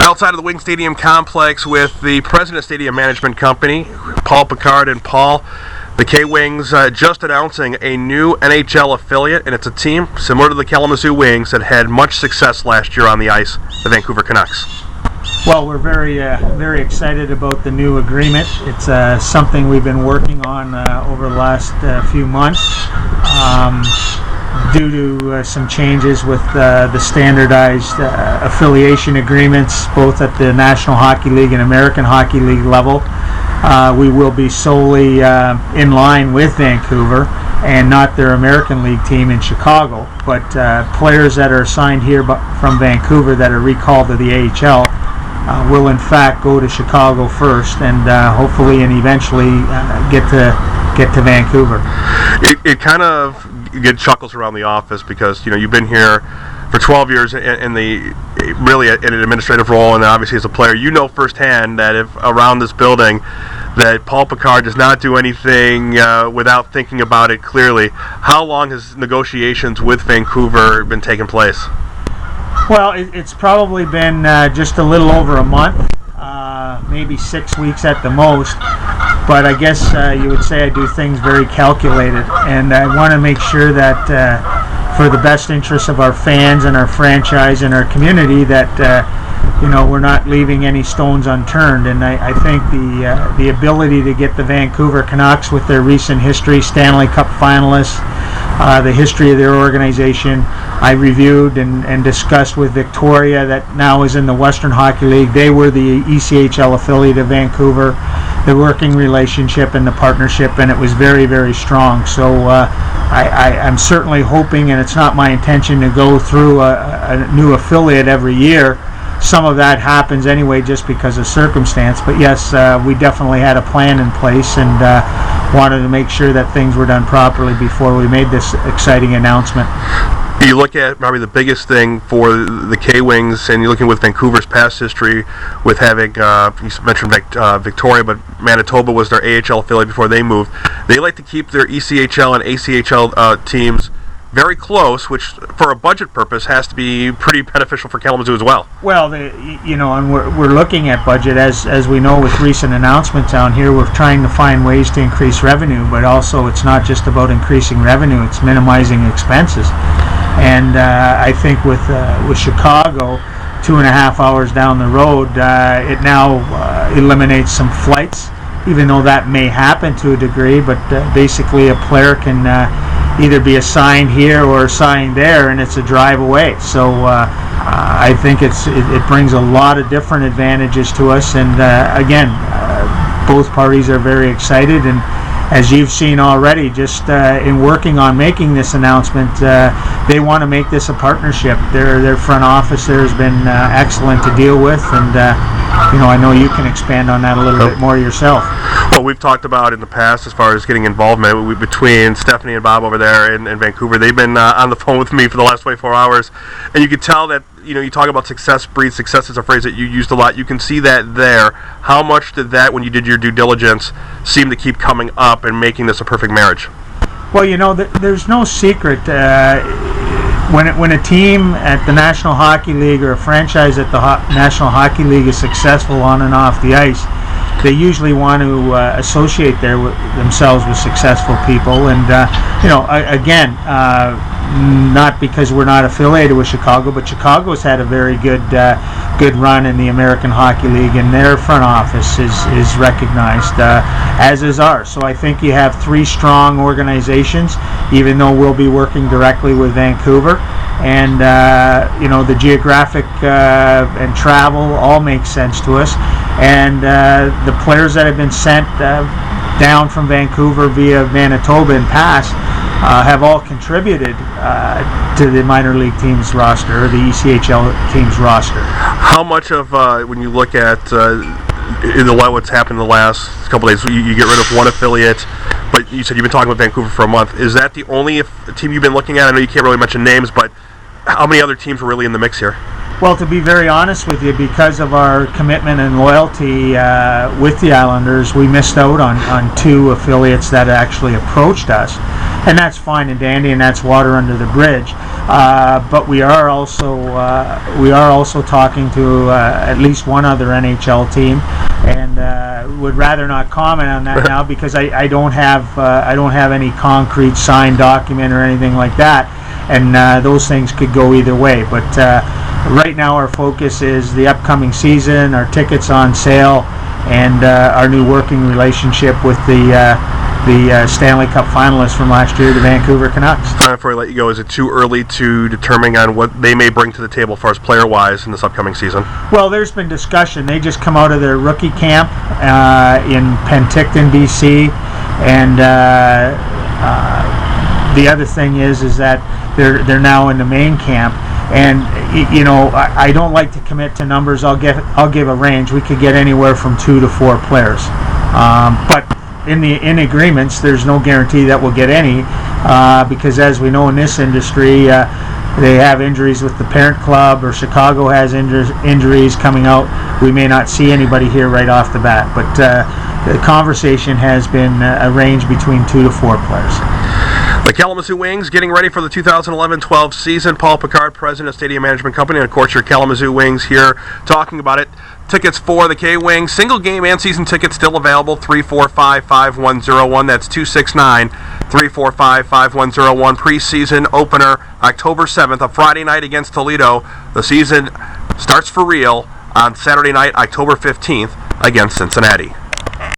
Outside of the Wing Stadium complex with the President Stadium Management Company, Paul Pickard and Paul, the K-Wings just announcing a new NHL affiliate, and it's a team similar to the Kalamazoo Wings that had much success last year on the ice, the Vancouver Canucks. Well, we're very excited about the new agreement. It's something we've been working on over the last few months. Due to some changes with the standardized affiliation agreements, both at the National Hockey League and American Hockey League level, we will be solely in line with Vancouver and not their American League team in Chicago. But players that are signed here from Vancouver that are recalled to the AHL will in fact go to Chicago first, and hopefully and eventually get to Vancouver. It kind of get chuckles around the office because you've been here for 12 years in an administrative role, and obviously as a player, firsthand that if around this building that Paul Pickard does not do anything without thinking about it clearly. How long has negotiations with Vancouver been taking place? Well, it's probably been just a little over a month, maybe 6 weeks at the most. But I guess you would say I do things very calculated, and I want to make sure that for the best interests of our fans and our franchise and our community that we're not leaving any stones unturned. And I think the ability to get the Vancouver Canucks with their recent history, Stanley Cup finalists, the history of their organization, I reviewed and discussed with Victoria that now is in the Western Hockey League. They were the ECHL affiliate of Vancouver. The working relationship and the partnership, and it was very, very strong. So I'm certainly hoping, and it's not my intention to go through a new affiliate every year. Some of that happens anyway just because of circumstance. But yes, we definitely had a plan in place and wanted to make sure that things were done properly before we made this exciting announcement. You look at probably the biggest thing for the K-Wings, and you're looking with Vancouver's past history with having, you mentioned Victoria, but Manitoba was their AHL affiliate before they moved. They like to keep their ECHL and ACHL teams very close, which for a budget purpose has to be pretty beneficial for Kalamazoo as well. Well, and we're looking at budget, as we know with recent announcements down here. We're trying to find ways to increase revenue, but also it's not just about increasing revenue, it's minimizing expenses. And I think with Chicago, 2.5 hours down the road, it now eliminates some flights, even though that may happen to a degree. But basically, a player can either be assigned here or assigned there, and it's a drive away. So I think it brings a lot of different advantages to us. And again, both parties are very excited, and as you've seen already, just in working on making this announcement, they want to make this a partnership. Their front office there has been excellent to deal with, and I know you can expand on that a little bit more yourself. Well, we've talked about in the past as far as getting involvement between Stephanie and Bob over there in Vancouver. They've been on the phone with me for the last 24 hours, and you can tell that you talk about success breeds success is a phrase that you used a lot. You can see that there. How much did that, when you did your due diligence, seem to keep coming up and making this a perfect marriage? Well, there's no secret. When a team at the National Hockey League or a franchise at the National Hockey League is successful on and off the ice, they usually want to associate themselves with successful people. And again, not because we're not affiliated with Chicago, but Chicago's had a very good run in the American Hockey League, and their front office is recognized, as is ours. So I think you have three strong organizations, even though we'll be working directly with Vancouver. And the geographic and travel all makes sense to us. And the players that have been sent down from Vancouver via Manitoba in past have all contributed to the minor league team's roster, or the ECHL team's roster. How much of, when you look at what's happened in the last couple of days, you get rid of one affiliate, but you said you've been talking with Vancouver for a month. Is that the only team you've been looking at? I know you can't really mention names, but how many other teams are really in the mix here? Well, to be very honest with you, because of our commitment and loyalty with the Islanders, we missed out on two affiliates that actually approached us. and that's fine and dandy, and that's water under the bridge. But we are also talking to at least one other NHL team, and would rather not comment on that now because I don't have any concrete signed document or anything like that, and those things could go either way. But right now our focus is the upcoming season, our tickets on sale, and our new working relationship with the Stanley Cup finalists from last year, the Vancouver Canucks. Before I let you go, is it too early to determine on what they may bring to the table as far as player-wise in this upcoming season? Well, there's been discussion. They just come out of their rookie camp in Penticton, BC, and the other thing is that they're now in the main camp. And I don't like to commit to numbers. I'll give a range. We could get anywhere from 2 to 4 players, but in agreements, there's no guarantee that we'll get any, because as we know in this industry, they have injuries with the parent club, or Chicago has injuries coming out. We may not see anybody here right off the bat, but the conversation has been a range between 2 to 4 players. The Kalamazoo Wings getting ready for the 2011-12 season. Paul Pickard, President of Stadium Management Company, and of course your Kalamazoo Wings here talking about it. Tickets for the K-Wings, single game and season tickets still available, 345-5101. That's 269-345-5101. Preseason opener October 7th, a Friday night against Toledo. The season starts for real on Saturday night, October 15th against Cincinnati.